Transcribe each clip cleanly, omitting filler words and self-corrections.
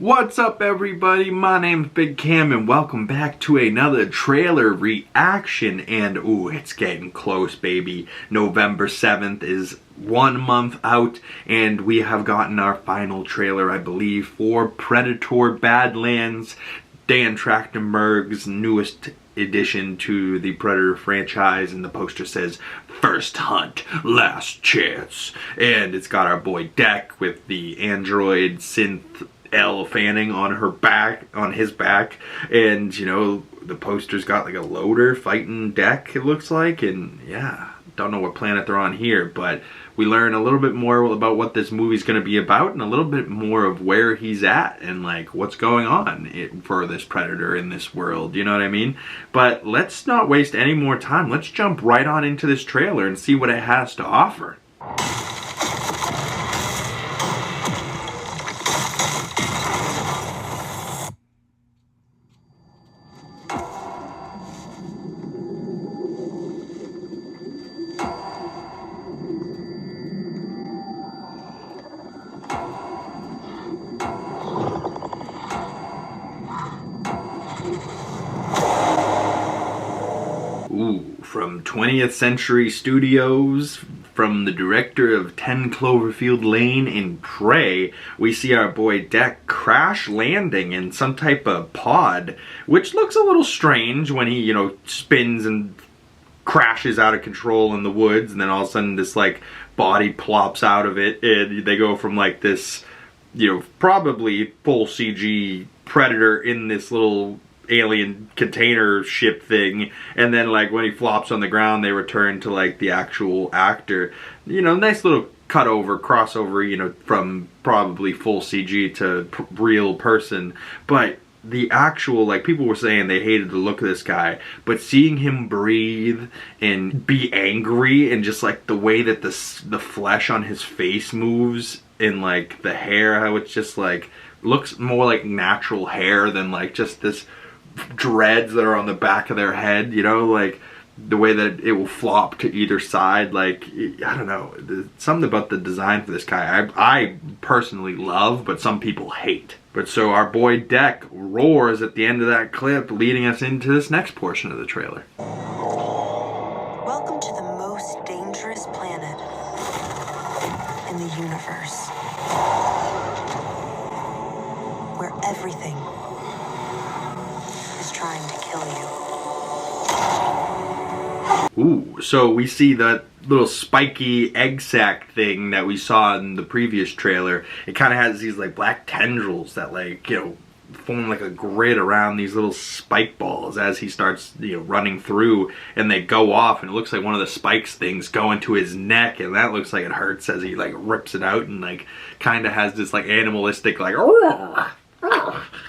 What's up, everybody? My name's Big Cam and welcome back to another trailer reaction. And ooh, it's getting close, baby. November 7th is 1 month out and we have gotten our final trailer, I believe, for Predator Badlands, Dan Tractenberg's newest addition to the Predator franchise, and the poster says "First Hunt, Last Chance," and it's got our boy Deck with the android synth Elle Fanning on his back, and you know, the poster's got like a loader fighting Deck, it looks like, and yeah, don't know what planet they're on here, but we learn a little bit more about what this movie's going to be about and a little bit more of where he's at and like what's going on for this Predator in this world, you know what I mean? But let's not waste any more time. Let's jump right on into this trailer and see what it has to offer. Ooh, from 20th Century Studios, from the director of 10 Cloverfield Lane and Prey, we see our boy Deck crash landing in some type of pod, which looks a little strange when he, you know, spins and crashes out of control in the woods, and then all of a sudden this like body plops out of it, and they go from like this, you know, probably full CG Predator in this little alien container ship thing, and then like when he flops on the ground they return to like the actual actor. You know, nice little crossover, you know, from probably full CG to real person. But the actual, like, people were saying they hated the look of this guy, but seeing him breathe and be angry and just like the way that the flesh on his face moves and like the hair, how it's just like looks more like natural hair than like just this dreads that are on the back of their head, you know, like the way that it will flop to either side. Like, I don't know, something about the design for this guy I personally love, but some people hate. But so our boy Deck roars at the end of that clip, leading us into this next portion of the trailer. Welcome to the most dangerous planet in the universe, where everything is trying to kill you. Ooh, so we see that little spiky egg sac thing that we saw in the previous trailer. It kind of has these like black tendrils that, like, you know, form like a grid around these little spike balls as he starts, you know, running through, and they go off, and it looks like one of the spikes things go into his neck, and that looks like it hurts as he like rips it out, and like kind of has this like animalistic like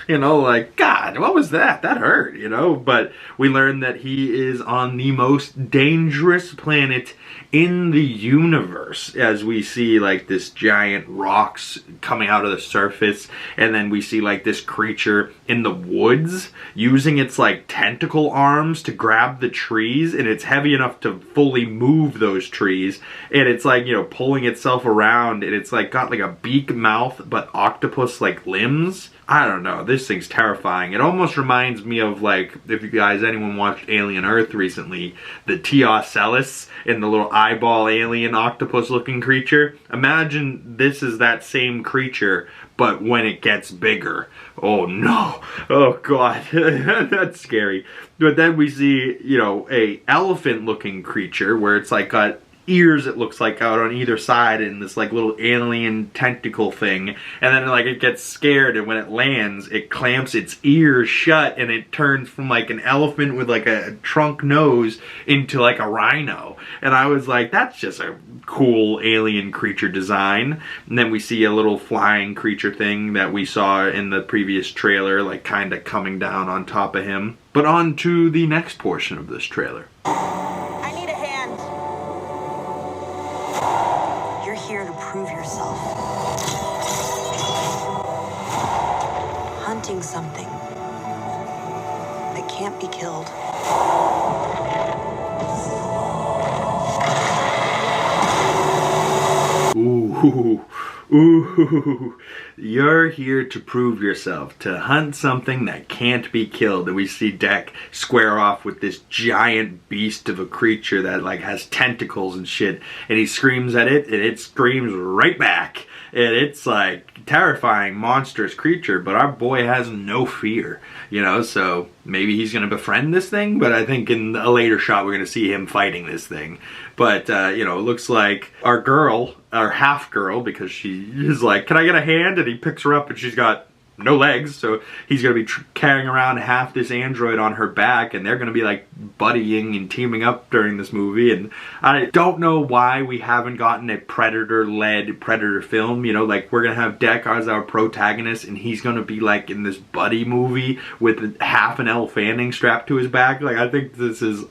you know, like, God, what was that? That hurt, you know? But we learned that he is on the most dangerous planet in the universe, as we see like this giant rocks coming out of the surface, and then we see like this creature in the woods using its like tentacle arms to grab the trees, and it's heavy enough to fully move those trees, and it's like, you know, pulling itself around, and it's like got like a beak mouth but octopus like limbs. I don't know, this thing's terrifying. It almost reminds me of, like, if you guys, anyone watched Alien Earth recently, the Teocellus and the little eyeball alien octopus looking creature. Imagine this is that same creature, but when it gets bigger. Oh no, oh God, that's scary. But then we see, you know, a elephant looking creature where it's like got ears, it looks like, out on either side, and this like little alien tentacle thing, and then like it gets scared, and when it lands it clamps its ears shut, and it turns from like an elephant with like a trunk nose into like a rhino. And I was like, that's just a cool alien creature design. And then we see a little flying creature thing that we saw in the previous trailer, like kind of coming down on top of him. But on to the next portion of this trailer. Here to prove yourself. Hunting something that can't be killed. Ooh, Ooh, you're here to prove yourself, to hunt something that can't be killed. And we see Deck square off with this giant beast of a creature that like has tentacles and shit. And he screams at it, and it screams right back. And it's like terrifying, monstrous creature, but our boy has no fear, you know, so maybe he's going to befriend this thing, but I think in a later shot we're going to see him fighting this thing. But, you know, it looks like our girl, our half girl, because she is like, can I get a hand? And he picks her up and she's got no legs, so he's going to be carrying around half this android on her back, and they're going to be like buddying and teaming up during this movie. And I don't know why we haven't gotten a Predator-led Predator film, you know, like we're going to have Deck as our protagonist, and he's going to be like in this buddy movie with half an Elle Fanning strapped to his back. Like, I think this is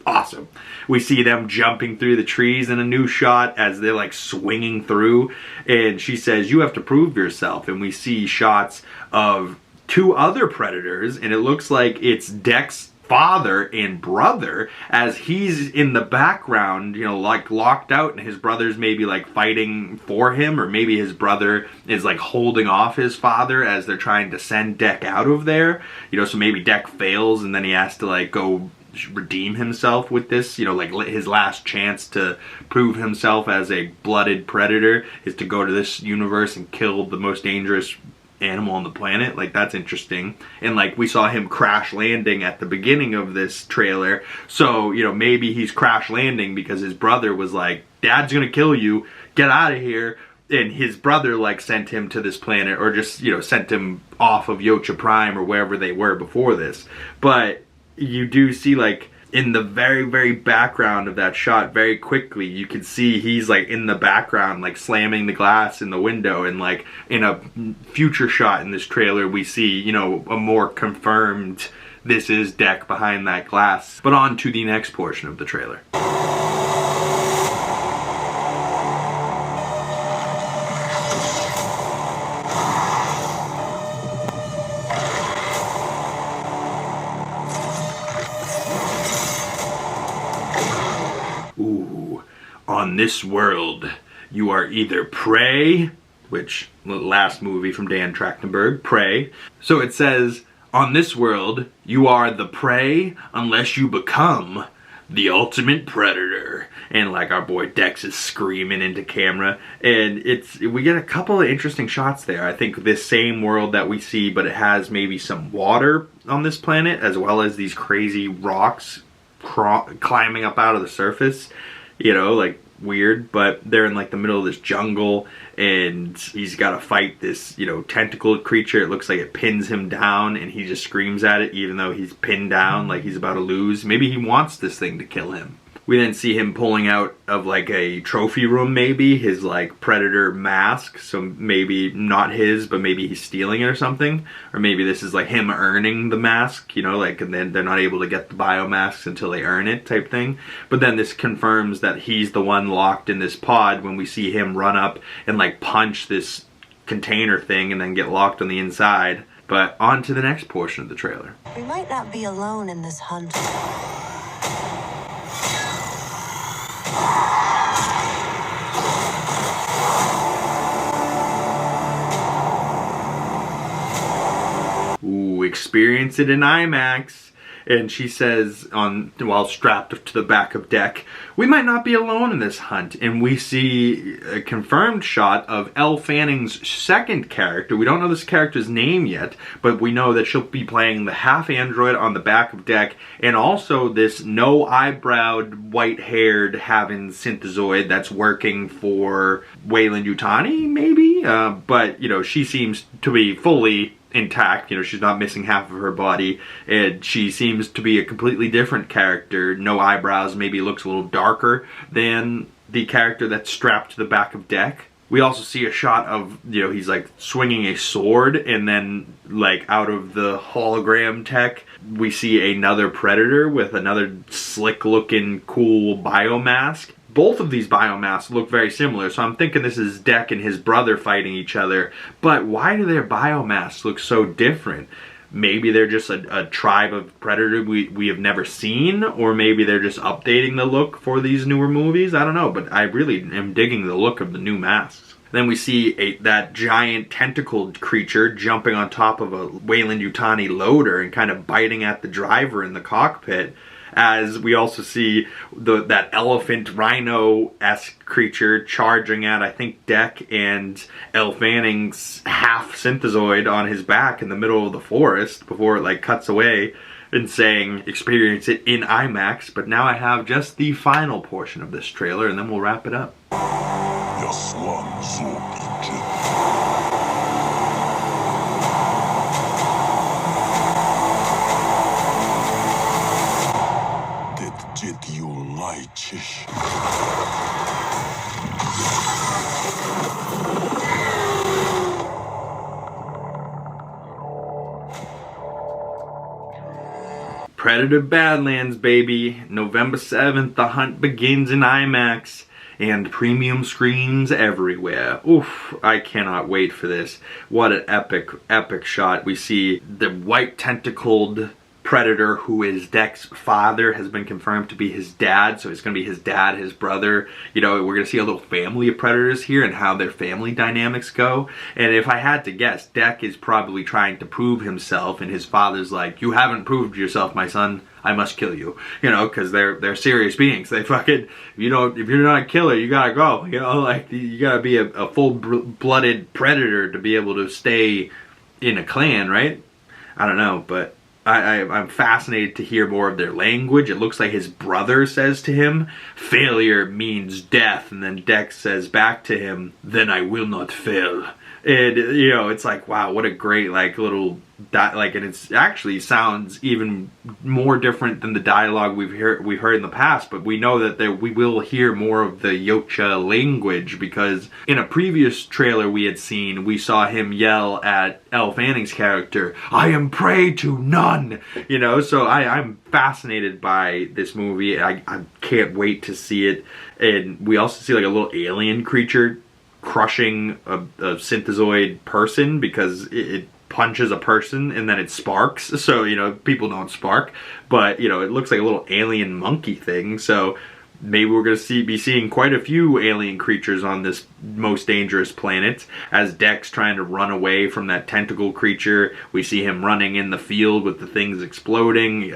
awesome. We see them jumping through the trees in a new shot as they're like swinging through, and she says, you have to prove yourself. And we see shots of two other predators, and it looks like it's Deck's father and brother as he's in the background, you know, like locked out, and his brother's maybe like fighting for him, or maybe his brother is like holding off his father as they're trying to send Deck out of there, you know, so maybe Deck fails and then he has to like go redeem himself with this, you know, like his last chance to prove himself as a blooded predator is to go to this universe and kill the most dangerous animal on the planet. Like, that's interesting. And like we saw him crash landing at the beginning of this trailer, so you know, maybe he's crash landing because his brother was like, Dad's gonna kill you, get out of here. And his brother like sent him to this planet, or just, you know, sent him off of Yocha Prime or wherever they were before this. But you do see, like, in the very, very background of that shot, very quickly, you can see he's, like, in the background, like, slamming the glass in the window. And, like, in a future shot in this trailer, we see, you know, a more confirmed, this is Deck behind that glass. But on to the next portion of the trailer. On this world, you are either prey, which, last movie from Dan Tractenberg, Prey. So it says, on this world, you are the prey unless you become the ultimate predator. And like our boy Dex is screaming into camera, and we get a couple of interesting shots there. I think this same world that we see, but it has maybe some water on this planet, as well as these crazy rocks climbing up out of the surface. You know, like, weird, but they're in like the middle of this jungle, and he's got to fight this, you know, tentacled creature. It looks like it pins him down, and he just screams at it even though he's pinned down, like he's about to lose. Maybe he wants this thing to kill him. We then see him pulling out of like a trophy room, maybe his like predator mask. So maybe not his, but maybe he's stealing it or something. Or maybe this is like him earning the mask, you know, like, and then they're not able to get the biomasks until they earn it type thing. But then this confirms that he's the one locked in this pod when we see him run up and like punch this container thing and then get locked on the inside. But on to the next portion of the trailer. We might not be alone in this hunt. Ooh, experience it in IMAX. And she says, while strapped to the back of Deck, we might not be alone in this hunt. And we see a confirmed shot of Elle Fanning's second character. We don't know this character's name yet, but we know that she'll be playing the half android on the back of Deck, and also this no-eyebrowed, white-haired having synthezoid that's working for Weyland-Yutani, maybe? But, you know, she seems to be fully intact. You know, she's not missing half of her body, and she seems to be a completely different character. No eyebrows, maybe looks a little darker than the character that's strapped to the back of Deck. We also see a shot of, you know, he's like swinging a sword, and then like out of the hologram tech we see another predator with another slick looking cool biomask. Both of these biomasks look very similar, so I'm thinking this is Deck and his brother fighting each other. But why do their biomasks look so different? Maybe they're just a tribe of predator we have never seen, or maybe they're just updating the look for these newer movies. I don't know, but I really am digging the look of the new masks. Then we see that giant tentacled creature jumping on top of a Weyland-Yutani loader and kind of biting at the driver in the cockpit. As we also see that elephant rhino-esque creature charging at, I think, Deck and Elle Fanning's half synthezoid on his back in the middle of the forest before it like cuts away and saying, experience it in IMAX. But now I have just the final portion of this trailer and then we'll wrap it up. Predator Badlands, baby. November 7th, the hunt begins in IMAX and premium screens everywhere. Oof, I cannot wait for this. What an epic shot. We see the white tentacled Predator, who is Deck's father, has been confirmed to be his dad, so it's going to be his dad, his brother. You know, we're going to see a little family of Predators here and how their family dynamics go. And if I had to guess, Deck is probably trying to prove himself, and his father's like, you haven't proved yourself, my son. I must kill you. You know, because they're serious beings. They fucking, if you're not a killer, you gotta go. You know, like, you gotta be a full-blooded Predator to be able to stay in a clan, right? I don't know, but I'm fascinated to hear more of their language. It looks like his brother says to him, failure means death. And then Deck says back to him, then I will not fail. And, you know, it's like, wow, what a great, like, little, and it's actually sounds even more different than the dialogue we've heard in the past, but we know that we will hear more of the Yocha language, because in a previous trailer we had seen, we saw him yell at Elle Fanning's character, I am prey to none! You know, so I'm fascinated by this movie. I can't wait to see it. And we also see, like, a little alien creature crushing a synthezoid person, because it punches a person and then it sparks. So, you know, people don't spark, but, you know, it looks like a little alien monkey thing. So maybe we're going to be seeing quite a few alien creatures on this most dangerous planet. As Deck's trying to run away from that tentacle creature, we see him running in the field with the things exploding,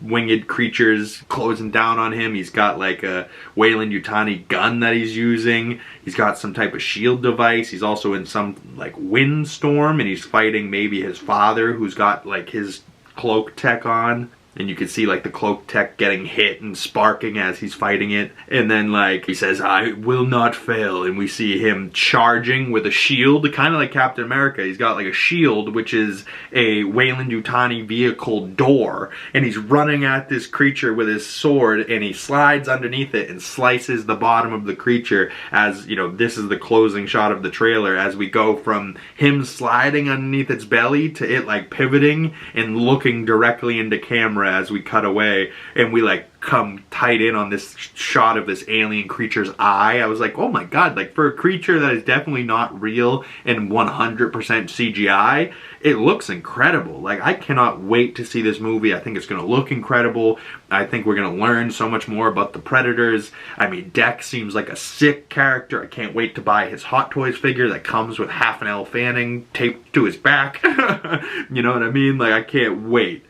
winged creatures closing down on him. He's got like a Weyland-Yutani gun that he's using. He's got some type of shield device. He's also in some like windstorm, and he's fighting maybe his father, who's got like his cloak tech on. And you can see like the cloak tech getting hit and sparking as he's fighting it. And then like he says, I will not fail. And we see him charging with a shield, kind of like Captain America. He's got like a shield, which is a Weyland-Yutani vehicle door. And he's running at this creature with his sword, and he slides underneath it and slices the bottom of the creature. As, you know, this is the closing shot of the trailer, as we go from him sliding underneath its belly to it like pivoting and looking directly into camera as we cut away, and we like come tight in on this shot of this alien creature's eye. I was like, oh my god, like for a creature that is definitely not real and 100% CGI, it looks incredible. Like, I cannot wait to see this movie. I think it's going to look incredible. I think we're going to learn so much more about the Predators. I mean, Deck seems like a sick character. I can't wait to buy his Hot Toys figure that comes with half an Elle Fanning taped to his back. You know what I mean? Like, I can't wait.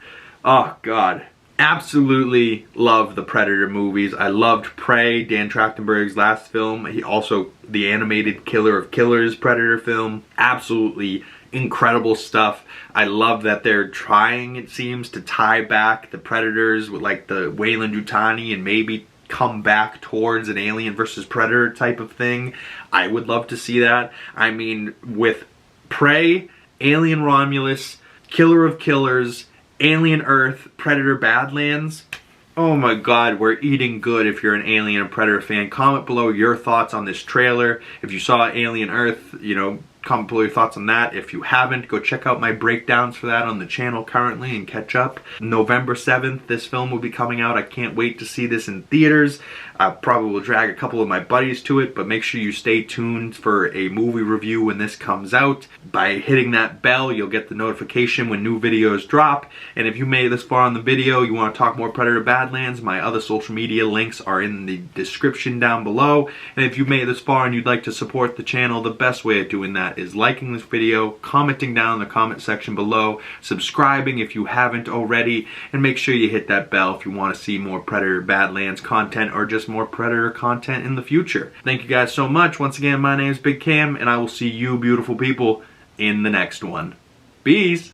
Oh, God. Absolutely love the Predator movies. I loved Prey, Dan Trachtenberg's last film. He also, the animated Killer of Killers Predator film. Absolutely incredible stuff. I love that they're trying, it seems, to tie back the Predators with like the Weyland-Yutani and maybe come back towards an Alien versus Predator type of thing. I would love to see that. I mean, with Prey, Alien Romulus, Killer of Killers, Alien Earth, Predator Badlands. Oh my god, we're eating good if you're an Alien and Predator fan. Comment below your thoughts on this trailer. If you saw Alien Earth, you know, comment below your thoughts on that. If you haven't, go check out my breakdowns for that on the channel currently and catch up. November 7th, this film will be coming out. I can't wait to see this in theaters. I probably will drag a couple of my buddies to it, but make sure you stay tuned for a movie review when this comes out. By hitting that bell, you'll get the notification when new videos drop. And if you made it this far on the video, you want to talk more Predator Badlands, my other social media links are in the description down below. And if you made it this far and you'd like to support the channel, the best way of doing that is liking this video, commenting down in the comment section below, subscribing if you haven't already, and make sure you hit that bell if you want to see more Predator Badlands content or just more Predator content in the future. Thank you guys so much. Once again, my name is Big Cam, and I will see you beautiful people in the next one. Peace!